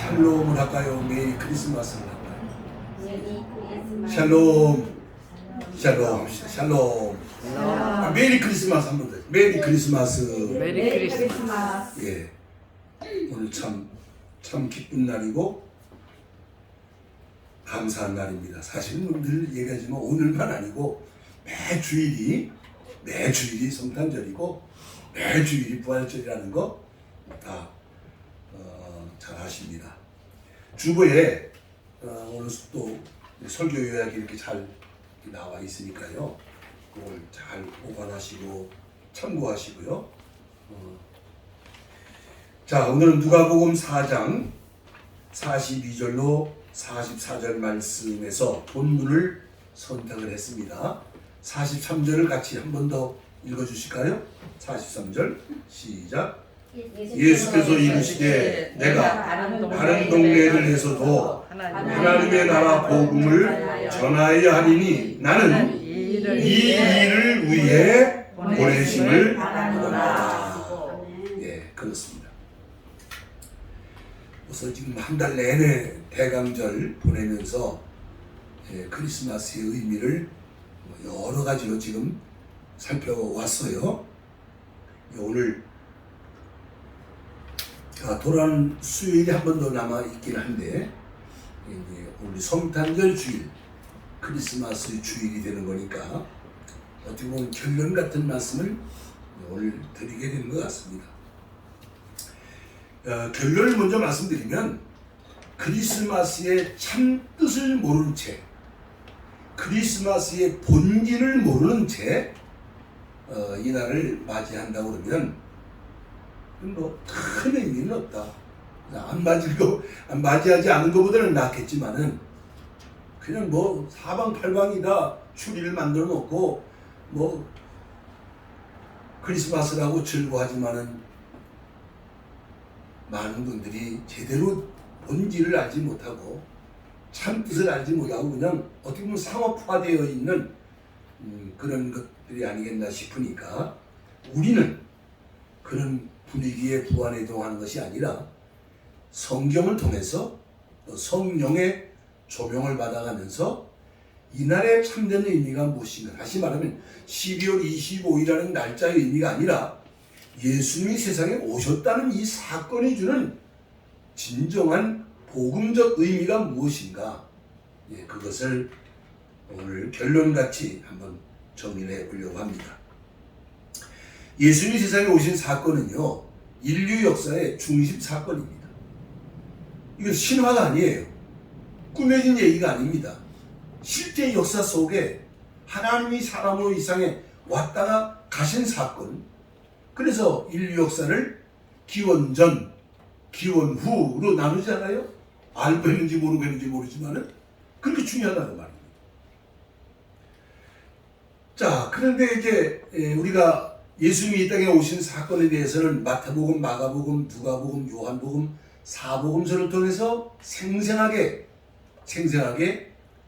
샬롬을 할까요? 메리 크리스마스를 할까요? 샬롬, 샬롬, 샬롬. 메리 크리스마스 한번 더. 메리 크리스마스. 메리 크리스마스. 예. 오늘 참 기쁜 날이고 감사한 날입니다. 사실은 늘 얘기하지만 오늘만 아니고 매주일이 성탄절이고 매주일이 부활절이라는 거 다 잘 아십니다. 주보에 오늘 또 설교 요약이 이렇게 잘 나와 있으니까요. 그걸 잘 보관하시고 참고하시고요. 자, 오늘은 누가복음 4장 42절로 44절 말씀에서 본문을 선택을 했습니다. 43절을 같이 한 번 더 읽어주실까요? 43절 시작. 예수께서 이르시되 내가 다른 동네들에서도 하나님의 나라 복음을 전하여야 하리니 나는 이 일을 위해 보내심을 받았노라. 예, 그렇습니다. 우선 지금 한 달 내내 대강절 보내면서 크리스마스의 의미를 여러 가지로 지금 살펴왔어요. 오늘 돌아오는 수요일이 한 번 더 남아 있긴 한데 오늘 성탄절 주일, 크리스마스 주일이 되는 거니까 어떻게 보면 결론 같은 말씀을 오늘 드리게 되는 것 같습니다. 결론을 먼저 말씀드리면 크리스마스의 참 뜻을 모르는 채, 크리스마스의 본질을 모르는 채 이날을 맞이한다고 그러면 뭐 큰 의미는 없다. 안 맞이하지 않은 것보다는 낫겠지만은 그냥 뭐 사방팔방이다 추리를 만들어 놓고 뭐 크리스마스라고 즐거워하지만은 많은 분들이 제대로 본질을 알지 못하고 참 뜻을 알지 못하고 그냥 어떻게 보면 상업화되어 있는 그런 것들이 아니겠나 싶으니까 우리는 그런 분위기에 부안해동하는 것이 아니라 성경을 통해서 성령의 조명을 받아가면서 이날의 참된 의미가 무엇인가, 다시 말하면 12월 25일이라는 날짜의 의미가 아니라 예수님이 세상에 오셨다는 이 사건이 주는 진정한 복음적 의미가 무엇인가, 그것을 오늘 결론같이 한번 정리를 해보려고 합니다. 예수님이 세상에 오신 사건은요, 인류 역사의 중심 사건입니다. 이건 신화가 아니에요. 꾸며진 얘기가 아닙니다. 실제 역사 속에 하나님이 사람으로 이 세상에 왔다가 가신 사건. 그래서 인류 역사를 기원 전, 기원 후로 나누잖아요. 알고 있는지 모르고 있는지 모르지만은 그렇게 중요하다는 말입니다. 자, 그런데 이제 우리가 예수님이 이 땅에 오신 사건에 대해서는 마태복음, 마가복음, 누가복음, 요한복음, 사복음서를 통해서 생생하게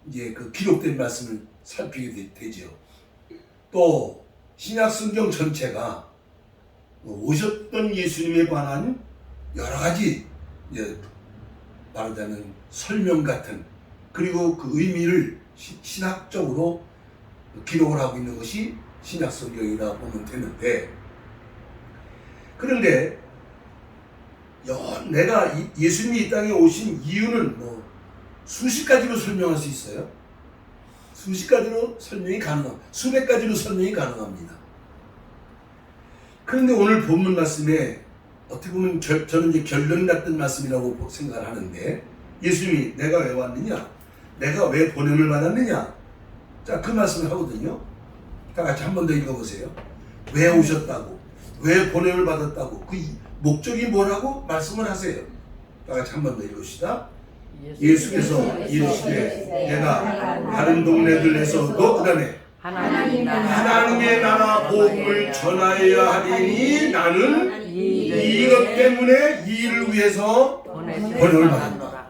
이제 그 기록된 말씀을 살피게 되죠. 또 신약 성경 전체가 오셨던 예수님에 관한 여러 가지 말하자면 설명 같은, 그리고 그 의미를 신학적으로 기록을 하고 있는 것이 신약 성경이라 보면 되는데, 그런데 내가 예수님이 이 땅에 오신 이유는 뭐 수십 가지로 설명할 수 있어요. 수십 가지로 설명이 가능합니다. 수백 가지로 설명이 가능합니다. 그런데 오늘 본문 말씀에 어떻게 보면 저는 이제 결론 같은 말씀이라고 생각을 하는데, 예수님이 내가 왜 왔느냐, 내가 왜 보냄을 받았느냐, 자, 그 말씀을 하거든요. 다 같이 한 번 더 읽어보세요. 왜 오셨다고, 왜 보냄을 받았다고, 그 목적이 뭐라고 말씀을 하세요. 다 같이 한 번 더 읽읍시다. 예수께서 이르시되 내가 다른 동네들에서도 그다음에 하나님의 나라 복음을 전하여야 하리니 나는 이것 때문에 이 일을 위해서 보냄을 받았다.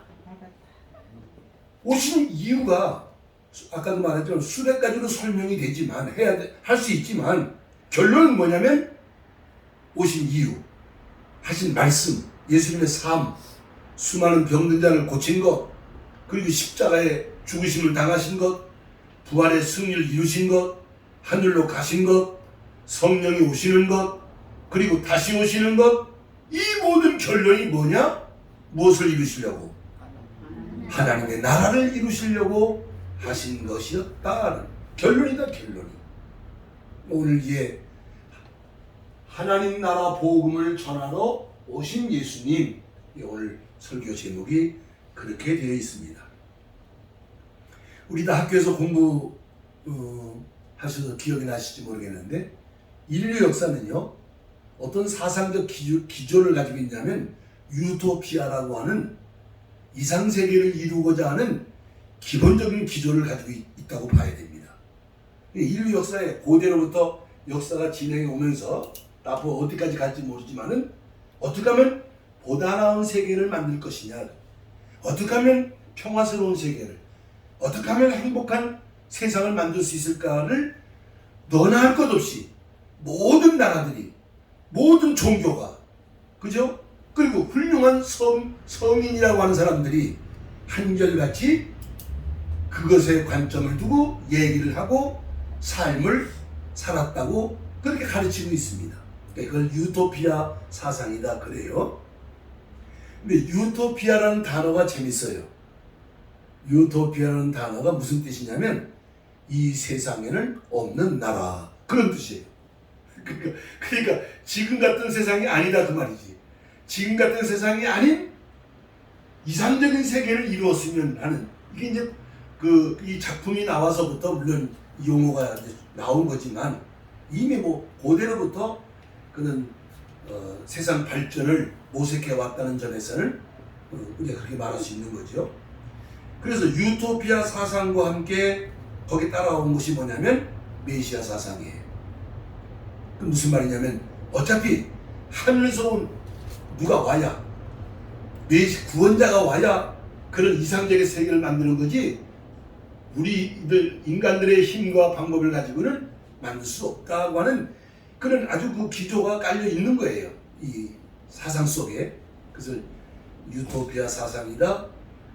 오신 이유가 아까도 말했지만 수백 가지로 설명이 되지만 할 수 있지만 결론은 뭐냐면 오신 이유, 하신 말씀, 예수님의 삶, 수많은 병든 자를 고친 것, 그리고 십자가에 죽으심을 당하신 것, 부활의 승리를 이루신 것, 하늘로 가신 것, 성령이 오시는 것, 그리고 다시 오시는 것, 이 모든 결론이 뭐냐? 무엇을 이루시려고? 하나님의 나라를 이루시려고 하신 것이었다. 결론이다, 결론이. 오늘 이제 하나님 나라 복음을 전하러 오신 예수님, 오늘 설교 제목이 그렇게 되어 있습니다. 우리 다 학교에서 공부 하셔서 기억이 나실지 모르겠는데, 인류 역사는요 어떤 사상적 기조를 가지고 있냐면 유토피아라고 하는 이상세계를 이루고자 하는 기본적인 기조를 가지고 있다고 봐야 됩니다. 인류 역사에 고대로부터 역사가 진행해 오면서 앞으로 어디까지 갈지 모르지만은 어떻게 하면 보다 나은 세계를 만들 것이냐, 어떻게 하면 평화스러운 세계를, 어떻게 하면 행복한 세상을 만들 수 있을까를 너나 할 것 없이 모든 나라들이, 모든 종교가, 그죠? 그리고 훌륭한 성인이라고 하는 사람들이 한결같이 그것에 관점을 두고 얘기를 하고 삶을 살았다고 그렇게 가르치고 있습니다. 그걸 유토피아 사상이다 그래요. 근데 유토피아라는 단어가 재밌어요. 유토피아라는 단어가 무슨 뜻이냐면 이 세상에는 없는 나라, 그런 뜻이에요. 그러니까 지금 같은 세상이 아니다 그 말이지. 지금 같은 세상이 아닌 이상적인 세계를 이루었으면 하는, 이게 이제 이 작품이 나와서부터 물론 용어가 이제 나온 거지만 이미 고대로부터 그는 세상 발전을 모색해 왔다는 점에서는 우리가 그렇게 말할 수 있는 거죠. 그래서 유토피아 사상과 함께 거기 따라온 것이 뭐냐면 메시아 사상이에요. 그 무슨 말이냐면 어차피 하늘에서 온 누가 와야, 구원자가 와야 그런 이상적인 세계를 만드는 거지, 우리들 인간들의 힘과 방법을 가지고는 만들 수 없다고 하는 그런 아주 그 기조가 깔려 있는 거예요, 이 사상 속에. 그래서 유토피아 사상이다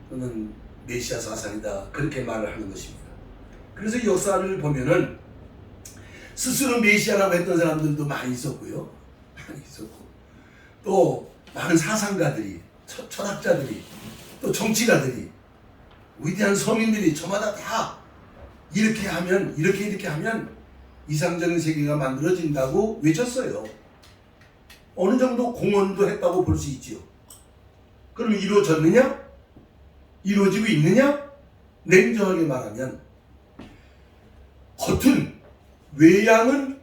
또는 메시아 사상이다 그렇게 말을 하는 것입니다. 그래서 역사를 보면은 스스로 메시아라고 했던 사람들도 많이 있었고요, 많이 있었고, 또 많은 사상가들이, 철학자들이, 또 정치가들이, 위대한 서민들이 저마다 다 이렇게 하면, 이렇게 하면 이상적인 세계가 만들어진다고 외쳤어요. 어느 정도 공헌도 했다고 볼 수 있죠. 그럼 이루어졌느냐? 이루어지고 있느냐? 냉정하게 말하면 겉은, 외양은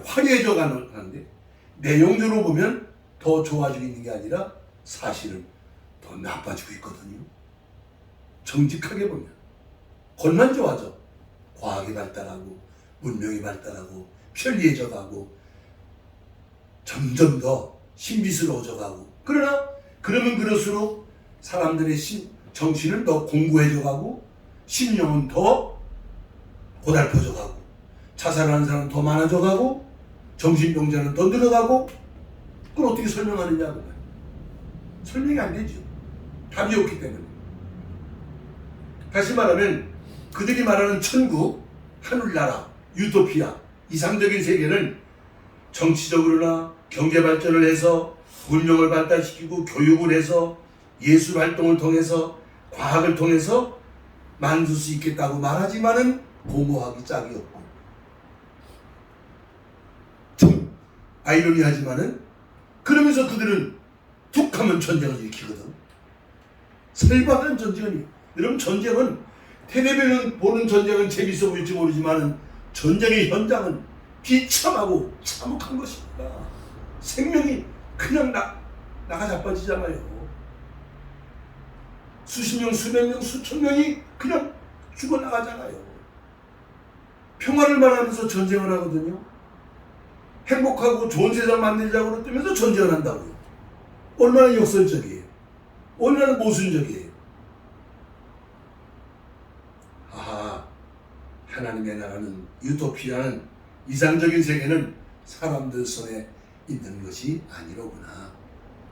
화려해져 가는데 내용적으로 보면 더 좋아지고 있는 게 아니라 사실은 더 나빠지고 있거든요. 정직하게 보면 겉만 좋아져. 과학이 발달하고 문명이 발달하고 편리해져 가고 점점 더 신비스러워져 가고, 그러면 그럴수록 사람들의 정신은 더 공고해져 가고 심령은 더 고달퍼져 가고 자살하는 사람은 더 많아져 가고 정신병자는 더 늘어가고, 그걸 어떻게 설명하느냐고. 설명이 안 되죠. 답이 없기 때문에. 다시 말하면 그들이 말하는 천국, 하늘나라, 유토피아, 이상적인 세계는 정치적으로나 경제 발전을 해서 문명을 발달시키고 교육을 해서 예술 활동을 통해서 과학을 통해서 만들 수 있겠다고 말하지만은 공허하기 짝이 없고, 좀 아이러니하지만은 그러면서 그들은 툭하면 전쟁을 일으키거든. 살벌한 전쟁이. 여러분, 전쟁은 텔레비전 보는 전쟁은 재밌어 보일지 모르지만은 전쟁의 현장은 비참하고 참혹한 것입니다. 생명이 그냥 나가 자빠지잖아요. 수십 명, 수백 명, 수천 명이 그냥 죽어나가잖아요. 평화를 말하면서 전쟁을 하거든요. 행복하고 좋은 세상 만들자고 그러면서 전쟁을 한다고요. 얼마나 역설적이에요. 얼마나 모순적이에요. 하나님의 나라는, 유토피아는, 이상적인 세계는 사람들 손에 있는 것이 아니로구나.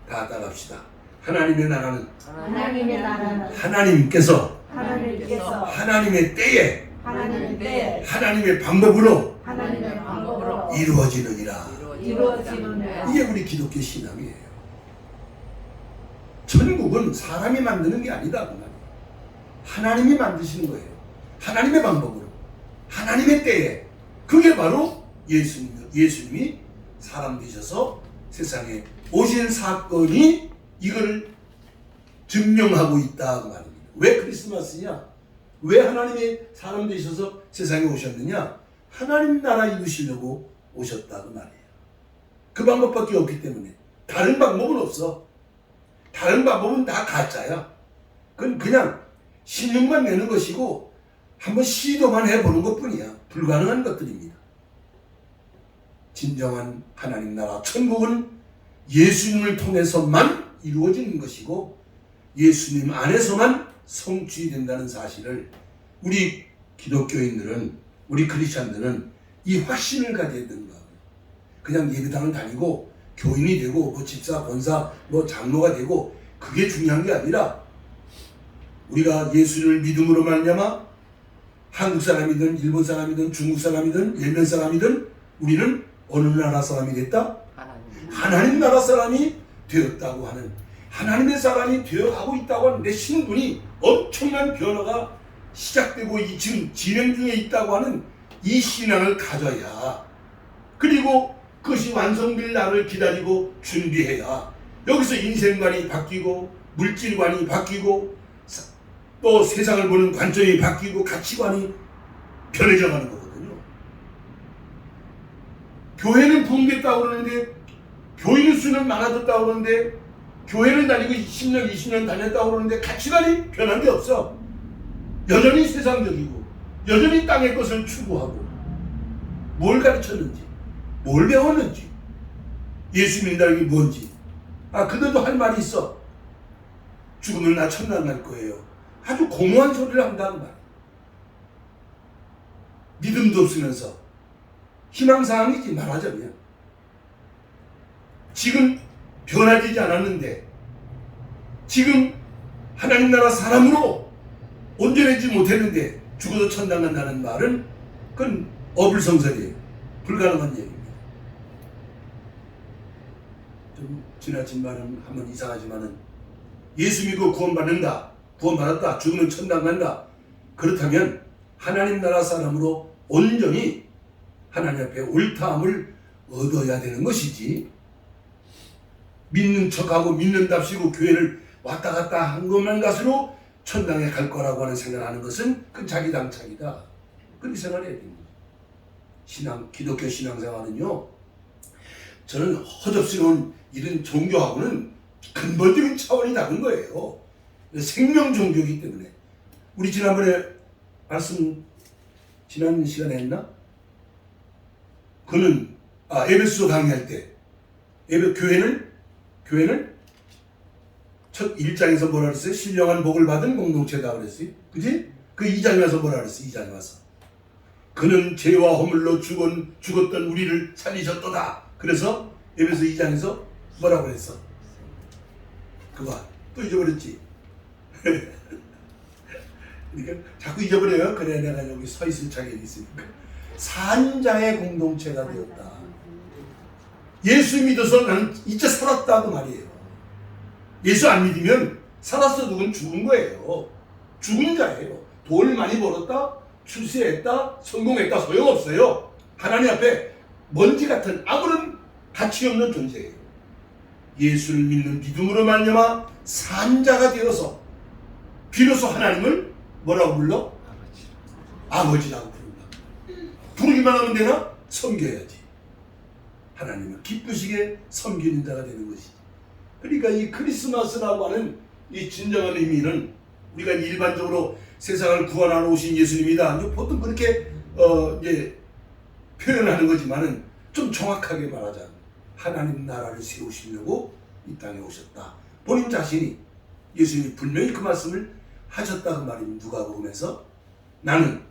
다 따라합시다. 하나님의 나라는 하나님의 나라는 하나님께서 하나님께서 하나님의 때에 하나님의 때에 하나님의 방법으로 하나님의 방법으로 이루어지느니라. 이루어지는 이게 우리 기독교 신앙이에요. 천국은 사람이 만드는 게 아니다. 그 말이에요. 하나님이 만드시는 거예요. 하나님의 방법으로, 하나님의 때에. 그게 바로 예수님이 사람 되셔서 세상에 오신 사건이 이걸 증명하고 있다 그 말입니다. 왜 크리스마스냐? 왜 하나님이 사람 되셔서 세상에 오셨느냐? 하나님 나라 이루시려고 오셨다 그 말이에요. 그 방법밖에 없기 때문에 다른 방법은 없어. 다른 방법은 다 가짜야. 그건 그냥 신용만 내는 것이고 한번 시도만 해보는 것뿐이야. 불가능한 것들입니다. 진정한 하나님 나라 천국은 예수님을 통해서만 이루어지는 것이고 예수님 안에서만 성취된다는 사실을 우리 기독교인들은, 우리 크리스찬들은 이 확신을 가져야 되는 거예요. 그냥 예배당을 다니고 교인이 되고 뭐 집사, 권사, 뭐 장로가 되고 그게 중요한 게 아니라 우리가 예수를 믿음으로 말미암아 한국 사람이든 일본 사람이든 중국 사람이든 예멘 사람이든 우리는 어느 나라 사람이 됐다? 하나님 나라 사람이 되었다고 하는, 하나님의 사람이 되어가고 있다고 하는 내 신분이 엄청난 변화가 시작되고 지금 진행 중에 있다고 하는 이 신앙을 가져야, 그리고 그것이 완성될 날을 기다리고 준비해야 여기서 인생관이 바뀌고 물질관이 바뀌고 또 세상을 보는 관점이 바뀌고 가치관이 변해져 가는 거거든요. 교회는 부흥됐다고 그러는데, 교인 수는 많아졌다고 그러는데, 교회를 다니고 10년, 20년 다녔다고 그러는데 가치관이 변한 게 없어. 여전히 세상적이고 여전히 땅의 것을 추구하고 뭘 가르쳤는지, 뭘 배웠는지, 예수 믿는다는 게 뭔지. 그들도 할 말이 있어. 죽으면 나 천당 갈 거예요. 아주 공허한 소리를 한다는 말. 믿음도 없으면서 희망사항이지 말하자면. 지금 변화되지 않았는데, 지금 하나님 나라 사람으로 온전해지지 못했는데 죽어도 천당 간다는 말은 그건 어불성설이에요. 불가능한 얘기입니다. 좀 지나친 말은 한번 이상하지만은 예수 믿고 구원받는다, 구원받았다, 죽으면 천당 간다. 그렇다면 하나님 나라 사람으로 온전히 하나님 앞에 옳다함을 얻어야 되는 것이지, 믿는 척하고 믿는답시고 교회를 왔다 갔다 한 것만 가지고 천당에 갈 거라고 하는 생각하는 것은 그건 자기 당착이다. 그렇게 생각해야 됩니다. 기독교 신앙생활은요, 저는 허접스러운 이런 종교하고는 근본적인 차원이 다른 거예요. 생명 종교이기 때문에. 우리 지난번에 말씀 지난 시간에 했나? 그는 에베소 강의할 때 교회는 첫 1장에서 뭐라 그랬어요? 신령한 복을 받은 공동체다 그랬어요. 그지? 그 2장에 와서 뭐라 그랬어요? 2장에 와서 그는 죄와 허물로 죽었던 우리를 살리셨도다. 그래서 에베소 2장에서 뭐라고 그랬어? 그거 또 잊어버렸지? 그러니까 자꾸 잊어버려요. 그래 내가 여기 서 있을 자격이 있으니까. 산자의 공동체가 되었다. 예수 믿어서 나는 이제 살았다 그 말이에요. 예수 안 믿으면 살았어 누군 죽은 거예요. 죽은 자예요. 돈을 많이 벌었다, 출세했다, 성공했다 소용없어요. 하나님 앞에 먼지 같은 아무런 가치 없는 존재예요. 예수를 믿는 믿음으로 말미암아 산자가 되어서 비로소 하나님을 뭐라고 불러? 아버지라고 부른다. 부르기만 하면 되나? 섬겨야지. 하나님을 기쁘시게 섬기는 자가 되는 것이지. 그러니까 이 크리스마스라고 하는 이 진정한 의미는 우리가 일반적으로 세상을 구원하러 오신 예수님이다. 보통 그렇게 이제 표현하는 거지만은 좀 정확하게 말하자면 하나님 나라를 세우시려고 이 땅에 오셨다. 본인 자신이 예수님이 분명히 그 말씀을 하셨다고 말입니다. 누가복음에서 나는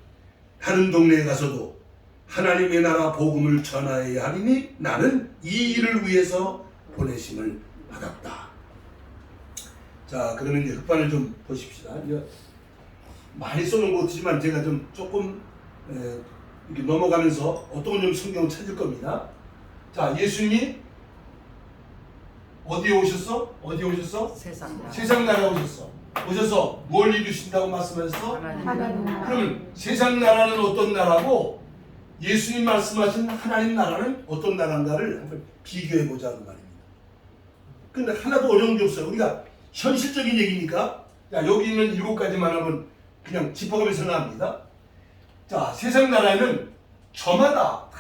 다른 동네에 가서도 하나님의 나라 복음을 전하여야 하리니 나는 이 일을 위해서 보내심을 받았다. 자, 그러면 이제 흑반을 좀 보십시다. 이제 많이 써놓은 것 같지만 제가 좀 조금 이렇게 넘어가면서 어떤 건 좀 성경을 찾을 겁니다. 자, 예수님이 어디에 오셨어? 어디에 오셨어? 세상 나라. 세상 나라에 오셨어. 오셔서 뭘 이루신다고 말씀하셨어? 하나님 나라. 그러면 세상 나라는 어떤 나라고 예수님 말씀하신 하나님 나라는 어떤 나라인가를 한번 비교해 보자는 말입니다. 근데 하나도 어려운 게 없어요. 우리가 현실적인 얘기니까 자, 여기 있는 7가지만 한번 그냥 짚어가면서 나갑니다. 자, 세상 나라에는 저마다 다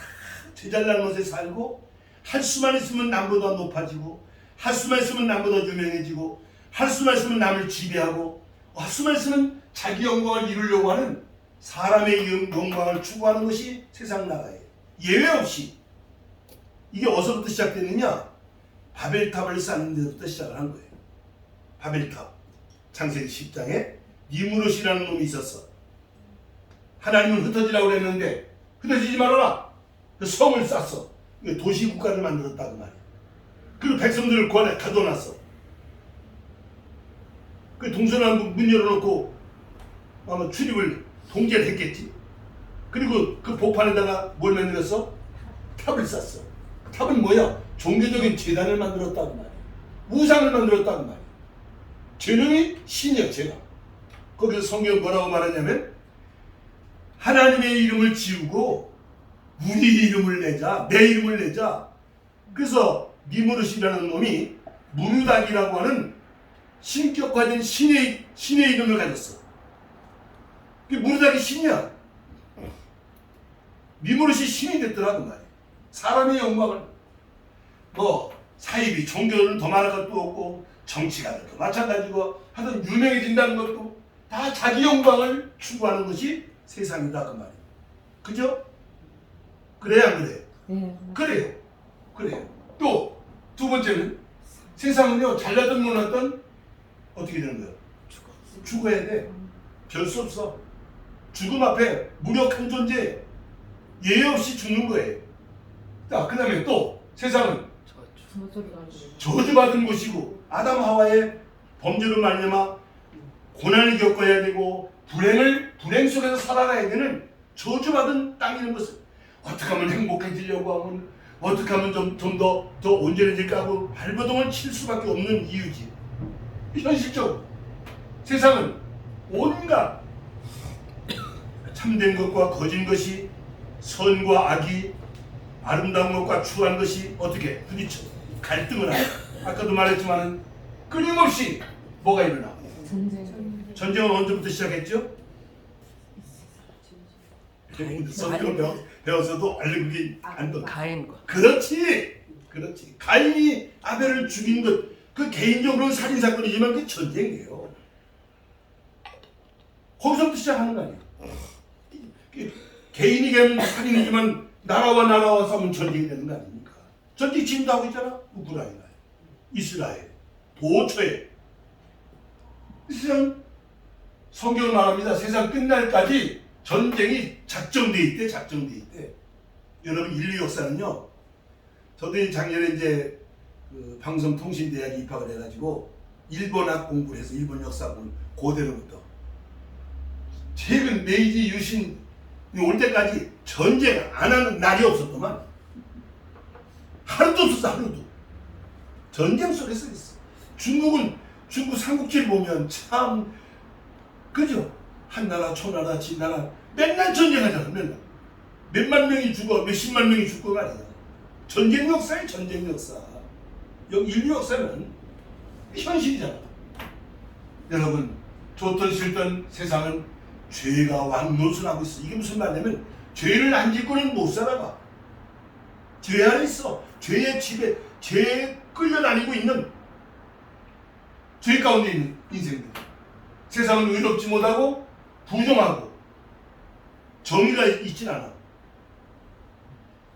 제잘난 곳에 살고 할 수만 있으면 남보다 높아지고 할 수만 있으면 남보다 유명해지고 할 수만 있으면 남을 지배하고 할 수만 있으면 자기 영광을 이루려고 하는 사람의 영광을 추구하는 것이 세상 나라예요. 예외 없이. 이게 어디서부터 시작됐느냐? 바벨탑을 쌓는 데부터 시작을 한 거예요. 바벨탑. 창세기 10장에 니무롯이라는 놈이 있었어. 하나님은 흩어지라고 그랬는데 흩어지지 말아라. 그 성을 쌓았어. 도시 국가를 만들었다고 말이야. 그리고 백성들을 그 안에 가둬놨어. 그 동서남북 문 열어놓고 아마 출입을 통제를 했겠지. 그리고 그 복판에다가 뭘 만들었어? 탑을 쌓았어. 탑은 뭐야? 종교적인 재단을 만들었다고 말이야. 우상을 만들었다고 말이야. 죄놈이 신이야, 죄가. 거기서 성경 뭐라고 말하냐면 하나님의 이름을 지우고 우리 이름을 내자, 내 이름을 내자. 그래서 니무롯이라는 놈이 무르닥이라고 하는 신격화된 신의 이름을 가졌어. 무르닥이 신이야. 니무롯이 신이 됐더라고 말이야. 사람의 영광을 사이비 종교는 더 많은 것도 없고 정치가도 마찬가지고 하여튼 유명해진다는 것도 다 자기 영광을 추구하는 것이 세상이다 그 말이에요. 그죠? 그래야 안 그래요? 네. 그래요. 또 두 번째는 세상은요 잘나든 못나든 어떻게 되는 거예요? 죽어야 돼. 별 수 없어. 죽음 앞에 무력한 존재 예외 없이 죽는 거예요. 자, 그 다음에 또 세상은 저주받은 곳이고 아담 하와의 범죄로 말미암아 고난을 겪어야 되고 불행 속에서 살아가야 되는 저주받은 땅이라는 것을 어떻게 하면 행복해지려고 하면 어떻게 하면 좀 더 온전해질까 하고 발버둥을 칠 수밖에 없는 이유지. 현실적으로 세상은 온갖 참된 것과 거짓 것이 선과 악이 아름다운 것과 추한 것이 어떻게 부딪혀 갈등을 하고 아까도 말했지만 끊임없이 뭐가 일어나? 전쟁은 언제부터 시작했죠? 성경을 배워서도 알고 그게 안 돼. 가인과. 그렇지. 가인이 아벨을 죽인 것 그 개인적으로는 살인사건이지만 그게 전쟁이에요. 거기서부터 시작하는 거 아니에요. 개인이 걔는 살인이지만 나라와 싸우면 전쟁이 되는 거 아닙니까? 전쟁 지금도 하고 있잖아. 우크라이나, 이스라엘, 도처에. 세상 성경을 말합니다. 세상 끝날까지 전쟁이 작정돼 있대. 여러분 인류 역사는요. 저도 작년에 이제 그 방송통신대학에 입학을 해가지고 일본학 공부를 해서 일본 역사 공부 고대로부터 최근 메이지 유신 올 때까지 전쟁 안 하는 날이 없었더만 하루도 없었어. 하루도 전쟁 속에서 있어. 중국 삼국지를 보면 참 그죠? 한나라 초나라 진나라 맨날 전쟁하잖아. 맨날 몇만 명이 죽어 몇십만 명이 죽고 말이야. 전쟁 역사에 전쟁 역사. 여기 인류 역사는 현실이잖아. 여러분 좋든 싫든 세상은 죄가 왕노릇하고 있어. 이게 무슨 말이냐면 죄를 안 짓고는 못 살아가. 죄 안에 있어. 죄의 집에 죄에 끌려다니고 있는 죄 가운데 있는 인생들. 세상은 의롭지 못하고 부정하고 정의가 있진 않아.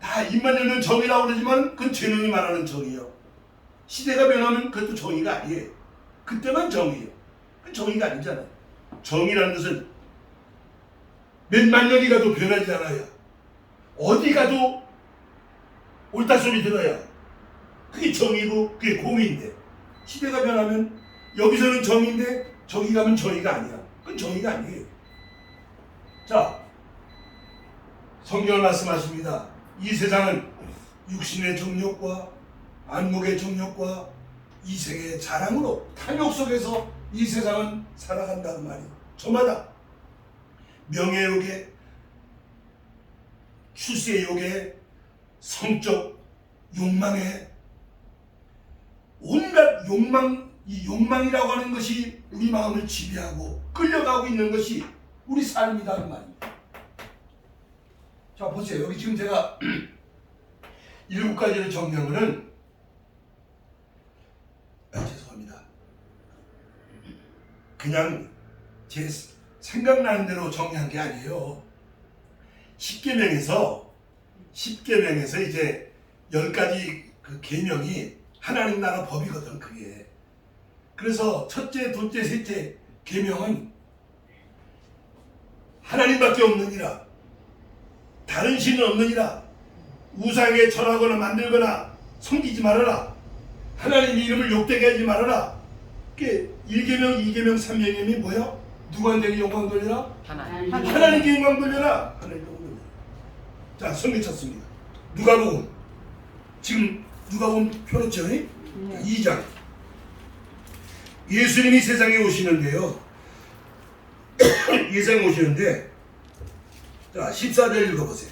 다 입만 열면 정의라고 그러지만 그건 죄놈이 말하는 정의요. 시대가 변하면 그것도 정의가 아니에요. 그때만 정의예요. 그건 정의가 아니잖아요. 정의라는 것은 몇만 년이 가도 변하지 않아요. 어디 가도 옳다 소리 들어야 그게 정의고 그게 공의인데 시대가 변하면 여기서는 정인데 저기 가면 정의가 아니야. 그건 정의가 아니에요. 자, 성경을 말씀하십니다. 이 세상은 육신의 정욕과 안목의 정욕과 이생의 자랑으로 탐욕 속에서 이 세상은 살아간다는 말이에요. 저마다 명예욕에, 출세욕에, 성적 욕망에, 온갖 욕망, 이 욕망이라고 하는 것이 우리 마음을 지배하고 끌려가고 있는 것이 우리 삶이라는 말입니다. 자, 보세요. 여기 지금 제가 7가지를 정리하면은, 죄송합니다. 그냥 제 생각나는 대로 정리한 게 아니에요. 10계명에서 이제 10가지 그 계명이 하나님 나라 법이거든, 그게. 그래서 첫째, 둘째, 셋째 계명은 하나님밖에 없느니라, 다른 신은 없느니라, 우상에 절하거나 만들거나 섬기지 말아라, 하나님 이름을 욕되게 하지 말아라. 그게 1계명, 2계명, 3계명이 뭐야? 누구한테 영광 돌려라? 하나님께 영광 돌려라. 하나님께 영광 돌려라. 자, 성경 찾습니다. 누가복음. 지금 누가복음 펴놓죠? 2장. 예수님이 세상에 오시는데요. 예상에 오시는데, 자, 14절 읽어보세요.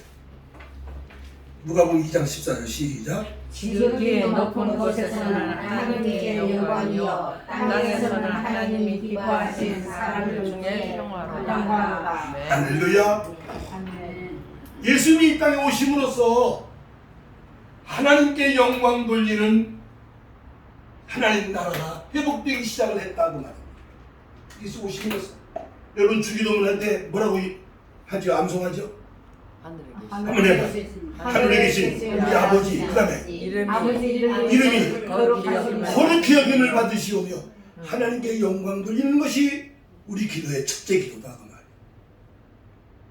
누가복음 2장 14절 시작. 지극히 높은 곳에서는 하나님께 영광이요 땅에서는 하나님이 기뻐하신 사람들 중에 평화로다. 할렐루야. 예수님이 이 땅에 오심으로써 하나님께 영광 돌리는 하나님 나라가 회복되기 시작을 했다고 말입니다. 예수 오심으로써. 여러분 주기도문 할 때 뭐라고 하죠? 암송하죠? 한번 해봐. 하늘에 계신 우리 아버지, 그 다음에 이름이 거룩히 여김을 받으시오며 하나님께 영광 돌리는 것이 우리 기도의 첫째 기도다 그 말이에요.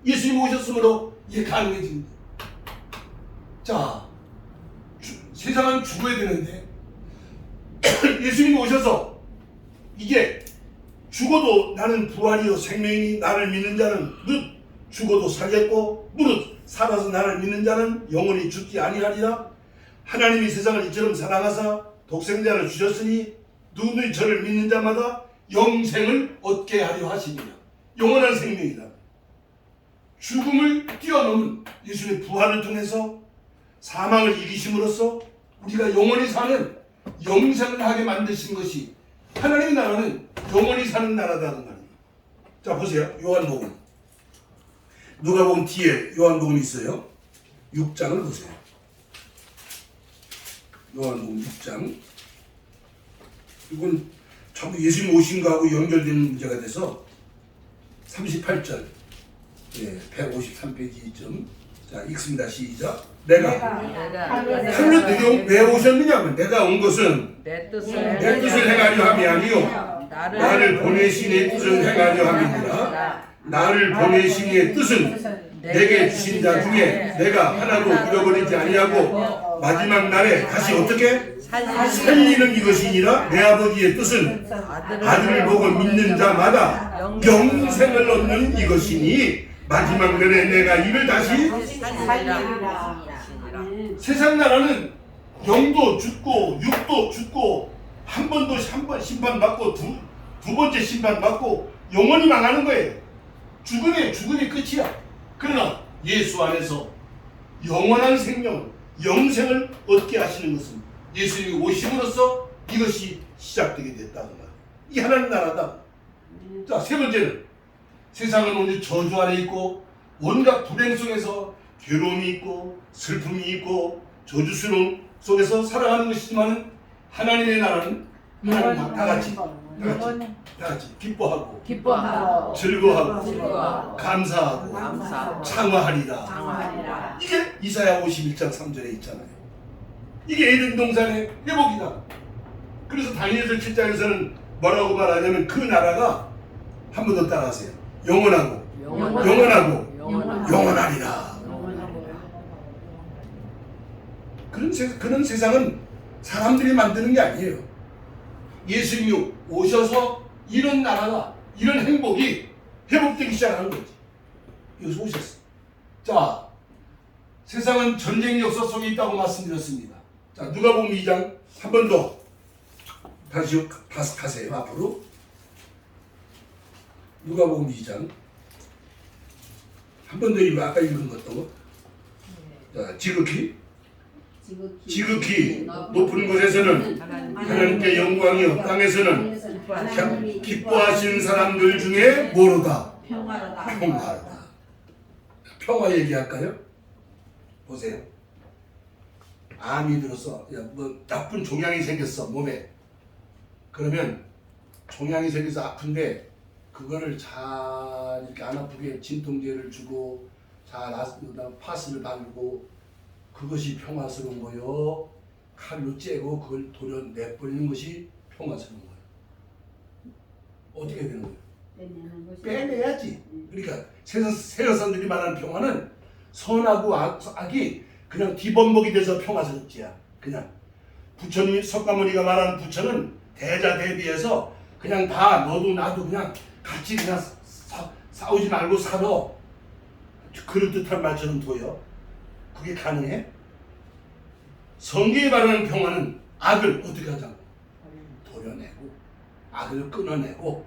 예수님 오셨으므로 이게 가능해진 거예요. 자, 세상은 죽어야 되는데 예수님이 오셔서 이게 죽어도 나는 부활이요 생명이니 나를 믿는 자는 무릇 죽어도 살겠고 무릇 살아서 나를 믿는 자는 영원히 죽지 아니하리라. 하나님이 세상을 이처럼 사랑하사 독생자를 주셨으니 누구든지 저를 믿는 자마다 영생을 얻게 하려 하시니라. 영원한 생명이다. 죽음을 뛰어넘은 예수님의 부활을 통해서 사망을 이기심으로써 우리가 영원히 사는 영생을 하게 만드신 것이 하나님의 나라는 영원히 사는 나라다는 말입니다. 자, 보세요. 요한복음. 누가복음 뒤에 요한복음 있어요. 6장을 보세요. 요한복음 6장. 이건 전부 예수님 오신 거하고 연결된 문제가 돼서 38절, 153페이지 2점. 자, 읽습니다. 시작. 내가 하늘 내게 왜 오셨느냐면 내가 온 것은 내 뜻을 행하려 함이 아니요 나를 보내신 의 뜻을 행하려 함이니라. 나를 보내신 이의 뜻은 내게 주신 자 중에 내가 하나도 잃어버리지 아니하고 마지막 날에 다시 어떻게 살리는 이것이니라. 내 아버지의 뜻은 아들을 보고 믿는 자마다 영생을 얻는 이것이니 마지막 날에 내가 이를 다시 살리리라. 세상 나라는 영도 죽고 육도 죽고 한 번 심판받고 두 번째 심판받고 영원히 망하는 거예요. 죽음이 끝이야. 그러나 예수 안에서 영원한 생명, 영생을 얻게 하시는 것은 예수님이 오심으로써 이것이 시작되게 됐다는 거야. 이 하나님 나라다. 자, 세 번째는 세상은 오늘 저주 안에 있고 온갖 불행 속에서 괴로움이 있고 슬픔이 있고 저주스러움 속에서 살아가는 것이지만 하나님의 나라는 하나님 다 같이 기뻐하고 즐거워하고 감사하고 창화하리라. 이게 이사야 51장 3절에 있잖아요. 이게 에덴 동산의 회복이다. 그래서 다니엘서 7장에서는 뭐라고 말하냐면 그 나라가 한 번 더 따라하세요. 영원하고 영원하리라. 그런 세상은 사람들이 만드는 게 아니에요. 예수님이 오셔서 이런 나라가, 이런 행복이 회복되기 시작하는 거지. 여기서 오셨어. 자, 세상은 전쟁 역사 속에 있다고 말씀드렸습니다. 자, 누가복음 2장 한 번 더 다시 가세요. 앞으로 누가복음 2장 한 번 더 읽어. 아까 읽은 것도. 자, 지극히 높은 곳에서는 하나님께 영광이요, 땅에서는 기뻐하시는 사람들 중에 뭐로다? 평화로다. 평화 얘기할까요? 보세요. 암이 들어서, 야, 뭐 나쁜 종양이 생겼어 몸에. 그러면 종양이 생겨서 아픈데 그거를 잘 이렇게 안 아프게 진통제를 주고 잘 파스를 바르고, 그것이 평화스러운 거요. 칼로 째고 그걸 도려내버리는 것이 평화스러운 거예요. 어떻게 되는 거예요? 빼내야지. 그러니까 세상 사람들이 말하는 평화는 선하고 악이 그냥 뒤범벅이 돼서 평화스럽지야. 그냥 부처님, 석가모니가 말하는 부처는 대자대비해서 그냥 다 너도 나도 그냥 같이 그냥 싸우지 말고 살아. 그럴듯한 말처럼 둬요. 그게 가능해? 성경에 말하는 평화는 악을 어떻게 하자고? 도려내고, 악을 끊어내고,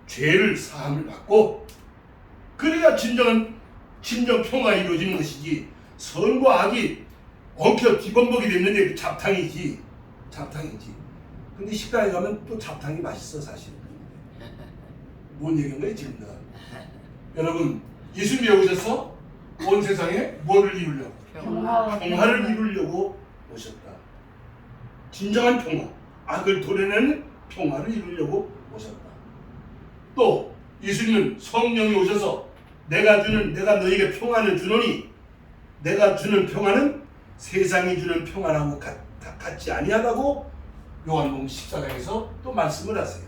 죄를 사함을 받고, 그래야 진정 평화가 이루어지는 것이지. 선과 악이 엉켜 뒤범벅이 됐는데 잡탕이지. 근데 식당에 가면 또 잡탕이 맛있어, 사실은. 뭔 얘기인 거예요, 지금 내가? 여러분, 예수님이 오셔서 온 세상에 뭐를 이루려고? 평화를 이루려고 오셨다. 진정한 평화, 악을 도려내는 평화를 이루려고 오셨다. 또 예수님은 성령이 오셔서 내가 너에게 평안을 주노니, 내가 주는 평안은 세상이 주는 평안하고 같지 아니하다고 요한복음 14장에서 또 말씀을 하세요.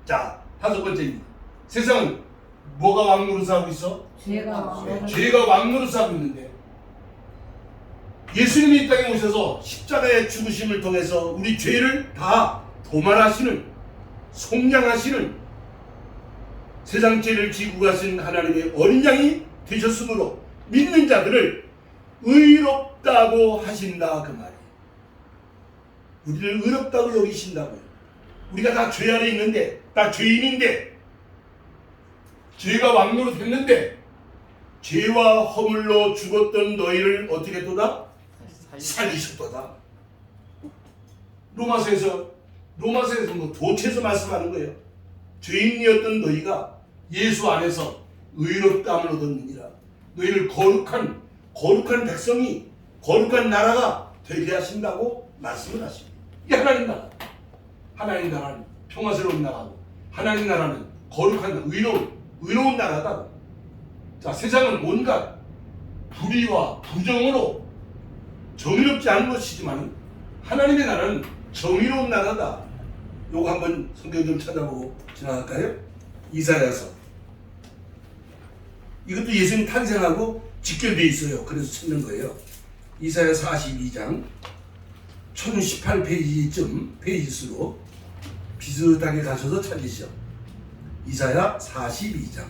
자, 다섯 번째입니다. 세상은 뭐가 왕노릇하고 있어? 죄가 왕노릇하고 있는데, 예수님이 이 땅에 오셔서 십자가의 죽으심을 통해서 우리 죄를 다 도말하시는, 속량하시는, 세상 죄를 지고 가신 하나님의 어린 양이 되셨으므로 믿는 자들을 의롭다고 하신다, 그 말이에요. 우리를 의롭다고 여기신다고요. 우리가 다 죄 안에 있는데, 다 죄인인데, 죄가 왕노릇했는데 죄와 허물로 죽었던 너희를 어떻게 했도다? 살리셨도다. 로마서에서 뭐 도체에서 말씀하는 거예요. 죄인이었던 너희가 예수 안에서 의롭다함을 얻었느니라. 너희를 거룩한 백성이, 거룩한 나라가 되게 하신다고 말씀을 하십니다. 이게 하나님 나라. 하나님 나라는 평화스러운 나라고, 하나님 나라는 거룩한 의로운 나라다. 자, 세상은 온갖 불의와 부정으로 정의롭지 않은 것이지만 하나님의 나라는 정의로운 나라다. 요거 한번 성경 좀 찾아보고 지나갈까요? 이사야서. 이것도 예수님 탄생하고 직결되어 있어요. 그래서 찾는 거예요. 이사야 42장 1018페이지쯤 페이지수로 비슷하게 가셔서 찾으시죠. 이사야 42장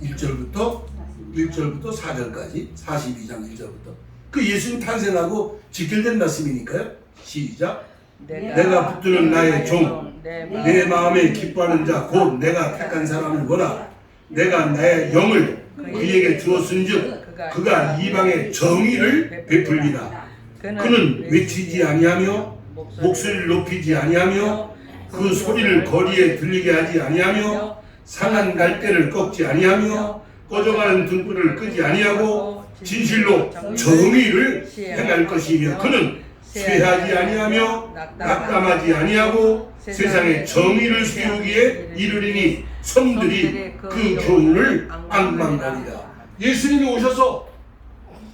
1절부터 4절까지 42장 1절부터 그 예수님 탄생하고 직결된 말씀이니까요. 시작. 내가 붙드는 나의 종, 내 마음에 기뻐하는 자 곧 내가 택한 사람을 보라. 내가 나의 영을 그에게 주었은즉 그가 이방의 정의를 베풀리라. 그는 외치지 아니하며 목소리를 높이지 아니하며 그 소리를 거리에 들리게 하지 아니하며 상한 갈대를 꺾지 아니하며 꺼져가는 등불을 끄지 아니하고 진실로 정의를 행할 것이며 그는 쇠하지 아니하며 낙담하지 아니하고 세상에 정의를 세우기에 이르리니 성들이 그 교훈을 앙망하리라. 예수님이 오셔서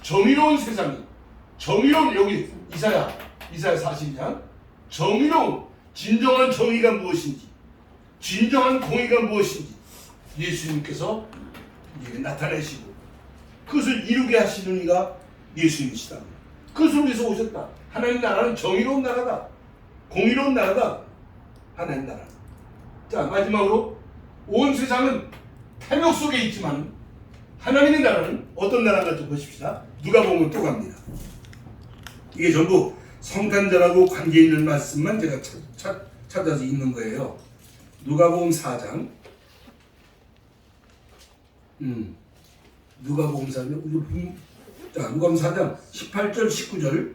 정의로운 세상이, 정의로운, 여기 이사야 42장 정의로운, 진정한 정의가 무엇인지, 진정한 공의가 무엇인지 예수님께서 나타내시고 그것을 이루게 하시는 이가 예수님이시다. 그것을 위해서 오셨다. 하나님 나라는 정의로운 나라다. 공의로운 나라다. 하나님 나라. 자, 마지막으로 온 세상은 탐욕 속에 있지만 하나님의 나라는 어떤 나라인가 좀 보십시다. 누가복음은 또 갑니다. 이게 전부 성탄절하고 관계 있는 말씀만 제가 찾아서 읽는 거예요. 누가복음 4장. 누가복음 4장. 자, 누가복음 4장 18절 19절.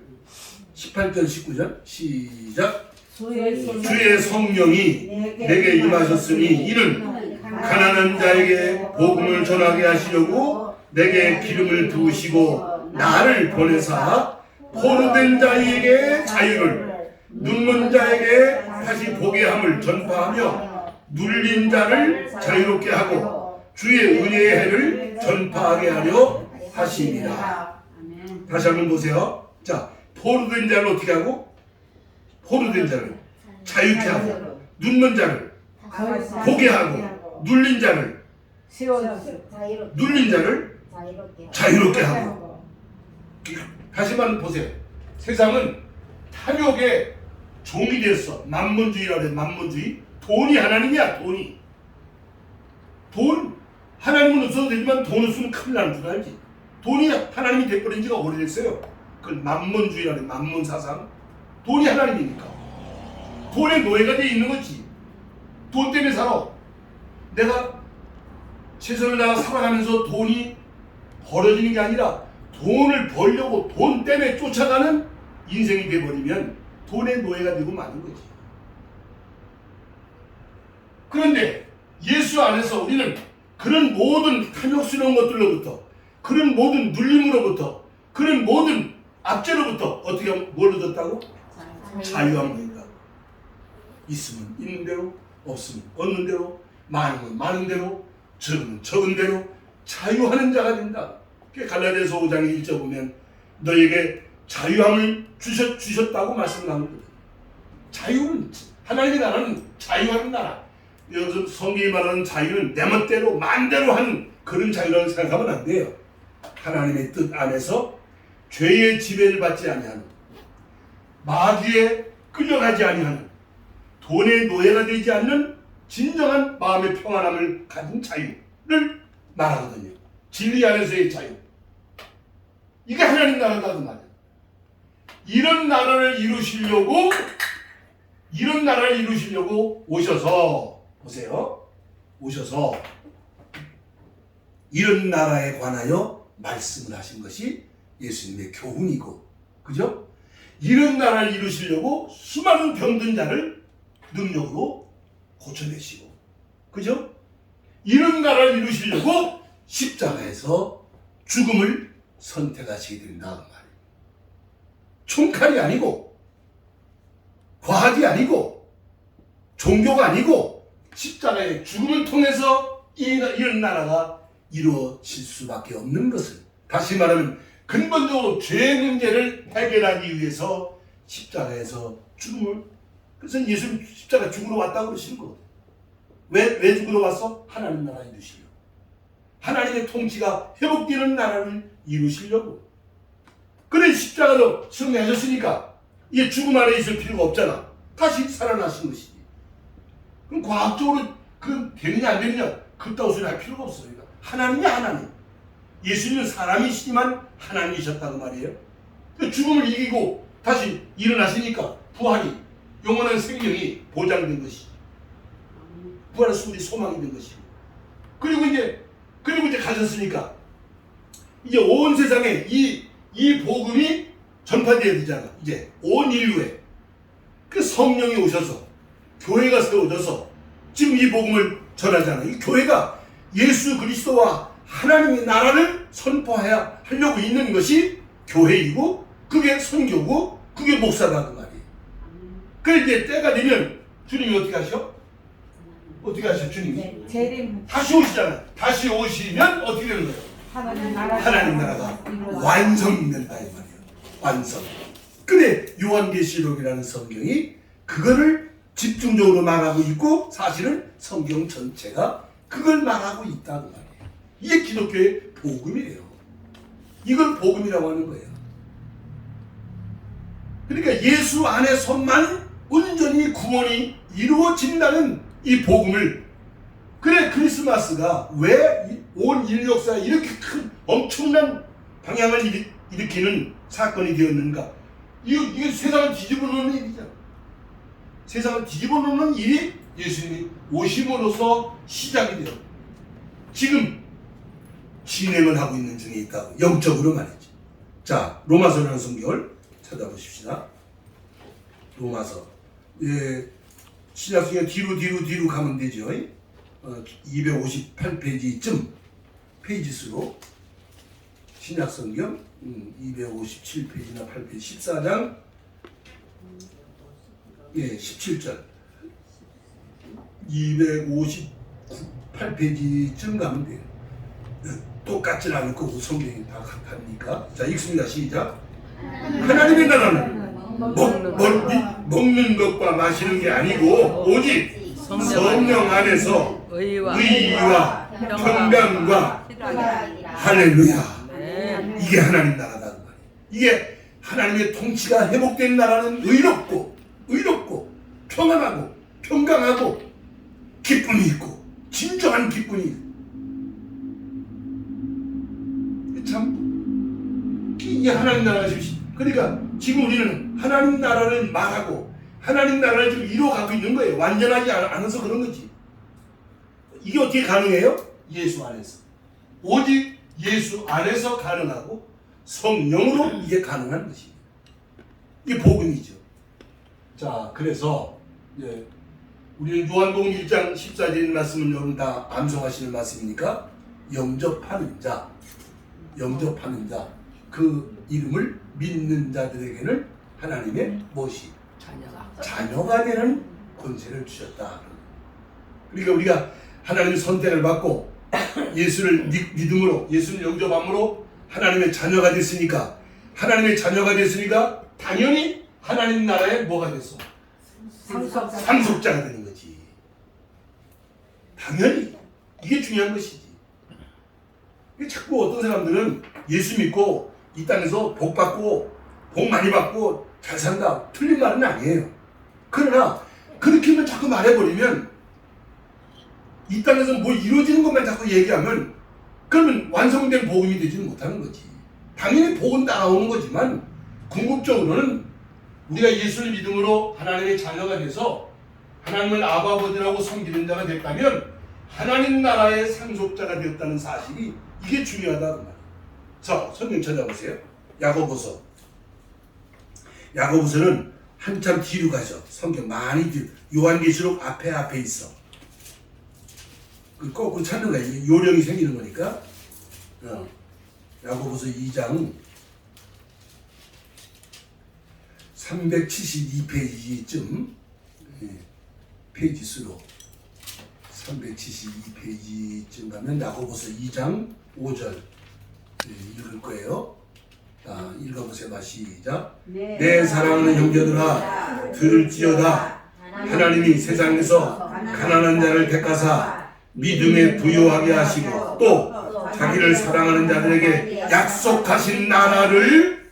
18절 19절 시작. 주의 성령이 내게 임하셨으니 이는 가난한 자에게 복음을 전하게 하시려고 내게 기름을 부으시고 나를 보내사 포로된 자에게 자유를, 눈먼 자에게 다시 보게 함을 전파하며 눌린 자를 자유롭게 하고 주의 은혜의 해를 전파하게 하려 하십니다. 다시 한번 보세요. 자, 포로된 자를 어떻게 하고? 포로된 자를 자유케 하고, 눈먼 자를 보게 하고, 눌린 자를 자유롭게 하고. 다시 한번 보세요. 세상은 탐욕의 종이 됐어. 만문주의라고 해. 만문주의. 돈이 하나님이야. 돈. 하나님은 없어도 되지만 돈 없으면 큰일 나는 줄 알지. 돈이 하나님이 돼버린 지가 오래됐어요. 그건 만문주의라고 해. 만문사상. 돈이 하나님이니까. 돈의 노예가 돼 있는 거지. 돈 때문에 살아. 내가 최선을 다해 살아가면서 돈이 벌어지는 게 아니라 돈을 벌려고 돈 때문에 쫓아가는 인생이 돼버리면 돈의 노예가 되고 마는 거지. 그런데 예수 안에서 우리는 그런 모든 탐욕스러운 것들로부터, 그런 모든 눌림으로부터, 그런 모든 압제로부터 어떻게 하면 뭘 얻었다고? 자유함을 얻는다. 있으면 있는 대로, 없으면 없는 대로, 많으면 많은 대로, 적으면 적은 대로 자유하는 자가 된다. 갈라디아서 5장 1절 보면 너에게 자유함을 주셨다고 말씀하는 거예요. 자유는, 하나님의 나라는 자유하는 나라. 여기서 성경이 말하는 자유는 내 멋대로 마음대로 하는 그런 자유라고 생각하면 안 돼요. 하나님의 뜻 안에서 죄의 지배를 받지 아니하는, 마귀에 끌려가지 아니하는, 돈의 노예가 되지 않는 진정한 마음의 평안함을 가진 자유를 말하거든요. 진리 안에서의 자유. 이게 하나님 나라다 그 말이에요. 이런 나라를 이루시려고 오셔서, 보세요. 오셔서 이런 나라에 관하여 말씀을 하신 것이 예수님의 교훈이고, 그죠? 이런 나라를 이루시려고 수많은 병든 자를 능력으로 고쳐내시고, 그죠? 이런 나라를 이루시려고 십자가에서 죽음을 선택하시게 된다 그 말이에요. 총칼이 아니고, 과학이 아니고, 종교가 아니고, 십자가의 죽음을 통해서 이런 나라가 이루어질 수밖에 없는 것을, 다시 말하면 근본적으로 죄 문제를 해결하기 위해서 십자가에서 죽음을, 그래서 예수님 십자가 죽으러 왔다고 그러시는 거거든요. 왜 죽으러 왔어? 하나님 나라 이루시려고. 하나님의 통치가 회복되는 나라를 이루시려고. 그래 십자가로 승리하셨으니까 이게 죽음 안에 있을 필요가 없잖아. 다시 살아나신 것이지. 그럼 과학적으로 그 되느냐 안 되느냐 그따위 소리 할 필요가 없어요. 그러니까 하나님이 하나님. 예수님은 사람이시지만 하나님이셨다고 말이에요. 그 죽음을 이기고 다시 일어나시니까 부활이, 영원한 생명이 보장된 것이지. 부활의 우리 소망이 된 것이고. 그리고 이제 가셨으니까 이제 온 세상에 이 복음이 전파되어야 되잖아. 이제 온 인류에 그 성령이 오셔서 교회가 세워져서 지금 이 복음을 전하잖아. 이 교회가 예수 그리스도와 하나님의 나라를 선포해야 하려고 있는 것이 교회이고, 그게 선교고, 그게 목사다 그 말이에요. 그래 이제 때가 되면 주님이 어떻게 하셔? 어떻게 하셔 주님이? 다시 오시잖아요. 다시 오시면 어떻게 되는 거예요? 하나님 나라가 완성된다 이 말이에요. 완성. 근데 요한계시록이라는 성경이 그거를 집중적으로 말하고 있고, 사실은 성경 전체가 그걸 말하고 있다고 말이에요. 이게 기독교의 복음이에요. 이걸 복음이라고 하는 거예요. 그러니까 예수 안에서만 온전히 구원이 이루어진다는 이 복음을, 그래 크리스마스가 왜 온 인류 역사에 이렇게 큰 엄청난 방향을 일으키는 사건이 되었는가? 이게 세상을 뒤집어 놓는 일이잖아. 세상을 뒤집어 놓는 일이 예수님이 오심으로써 시작이 돼요. 지금 진행을 하고 있는 중에 있다고, 영적으로 말이지. 자, 로마서라는 성경을 찾아보십시다. 로마서. 예, 신약성경 뒤로 가면 되죠. 258페이지쯤 페이지수로 신약성경 257페이지나 8페이지 14장 17절 258페이지쯤 가면 돼요. 똑같진 않을 거고 성경이 다 같으니까. 자, 읽습니다. 시작. 하나님의 나라는 먹는 것과 마시는 게 아니고 오직 성령 안에서 의와 평강과 할렐루야. 이게 하나님 나라라는 말이에요. 이게 하나님의 통치가 회복된 나라는 의롭고 평안하고 평강하고 기쁨이 있고 진정한 기쁨이 있고. 참 이게 하나님 나라가 지금, 그러니까 지금 우리는 하나님 나라를 말하고 하나님 나라를 지금 이루어가고 있는 거예요. 완전하지 않아서 그런 거지. 이게 어떻게 가능해요? 예수 안에서. 오직 예수 안에서 가능하고 성령으로 이게 가능한 것입니다. 이게 복음이죠. 자, 그래서 우리는 요한복음 1장 14절 말씀은 여러분 다 암송하시는 말씀이니까 영접하는 자, 그 이름을 믿는 자들에게는 하나님의 무엇이? 자녀가 되는 권세를 주셨다. 그러니까 우리가 하나님의 선택을 받고 예수를 믿음으로, 예수를 영접함으로 하나님의 자녀가 됐으니까, 당연히 하나님 나라에 뭐가 됐어? 상속자가 되는 거지. 당연히 이게 중요한 것이지. 자꾸 어떤 사람들은 예수 믿고 이 땅에서 복 받고 복 많이 받고 잘 산다, 틀린 말은 아니에요. 그러나 그렇게만 자꾸 말해버리면, 이 땅에서 뭐 이루어지는 것만 자꾸 얘기하면 그러면 완성된 복음이 되지는 못하는 거지. 당연히 복은 따라오는 거지만 궁극적으로는 우리가 예수를 믿음으로 하나님의 자녀가 돼서 하나님을 아바 아버지라고 섬기는 자가 됐다면 하나님 나라의 상속자가 되었다는 사실이, 이게 중요하다는 말이에요. 자, 성경 찾아보세요. 야고보서는 한참 뒤로 가죠. 성경 많이 뒤로. 요한계시록 앞에 있어. 거꾸로 찾는 거야. 요령이 생기는 거니까. 야고보서 2장 372페이지쯤 페이지 수로 372페이지쯤 가면 야고보서 2장 5절 읽을 거예요. 자, 읽어보세요. 시작. 내 사랑하는 형제들아, 들을지어다. 하나님이 세상에서 가난한 자를 택하사 믿음에 부요하게 하시고 또 자기를 사랑하는 자들에게 약속하신 나라를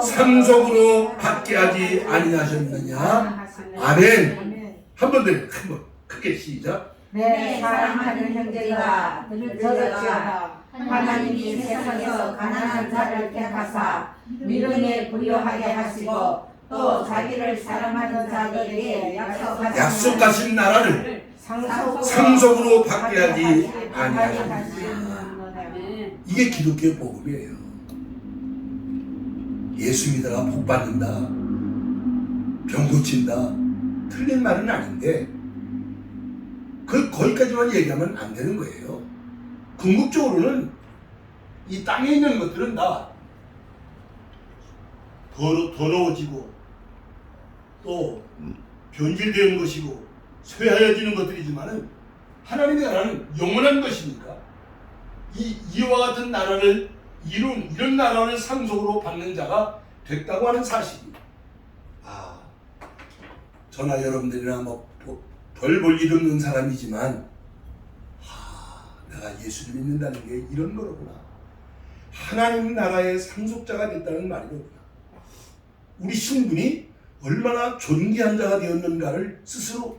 상속으로 받게 하지 아니하셨느냐. 아멘. 한 번 더, 한번 크게 시작. 내 사랑하는 형제들아, 들을지어다. 하나님이 세상에서 가난한 자를 택하사 믿음에 부요하게 하시고 또 자기를 사랑하는 자들에게 약속하신 나라를 상속으로 받게 하지 아니하셨느냐. 이게 기독교의 복음이에요. 예수 믿어라 복 받는다, 병 고친다, 틀린 말은 아닌데 거기까지만 얘기하면 안 되는 거예요. 궁극적으로는 이 땅에 있는 것들은 다 더러워지고 또 변질되는 것이고 쇠하여지는 것들이지만은 하나님의 나라는 영원한 것이니까 이와 같은 나라를 이룬, 이런 나라를 상속으로 받는 자가 됐다고 하는 사실이, 저나 여러분들이나 별 볼 일 없는 사람이지만 내가 예수를 믿는다는 게 이런 거로구나. 하나님 나라의 상속자가 됐다는 말이로구나. 우리 신분이 얼마나 존귀한 자가 되었는가를 스스로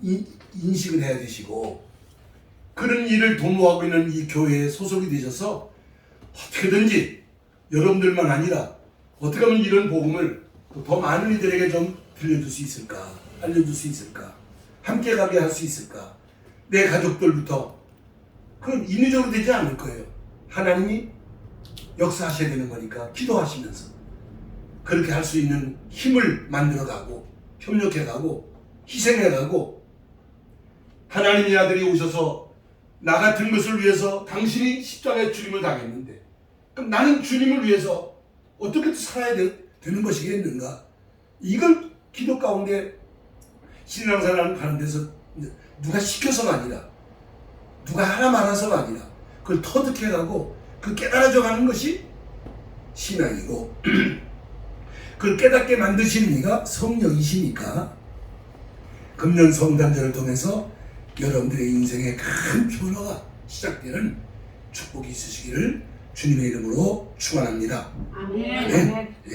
인식을 해야 되시고, 그런 일을 도모하고 있는 이 교회에 소속이 되셔서 어떻게든지 여러분들만 아니라 어떻게 하면 이런 복음을 더 많은 이들에게 좀 들려줄 수 있을까, 알려줄 수 있을까, 함께 가게 할 수 있을까. 내 가족들부터. 그건 인위적으로 되지 않을 거예요. 하나님이 역사하셔야 되는 거니까 기도하시면서 그렇게 할 수 있는 힘을 만들어가고 협력해가고 희생해가고, 하나님의 아들이 오셔서 나 같은 것을 위해서 당신이 십자가에 죽임을 당했는데 그럼 나는 주님을 위해서 어떻게 살아야 되는 것이겠는가. 이걸 기도 가운데 신앙생활 하는 데서 누가 시켜서가 아니라, 누가 하나 말아서가 아니라 그걸 터득해가고 그 깨달아져 가는 것이 신앙이고, 그걸 깨닫게 만드시는 이가 성령이시니까 금년 성탄절을 통해서 여러분들의 인생에 큰 변화가 시작되는 축복이 있으시기를 주님의 이름으로 축원합니다. 아멘. 아멘.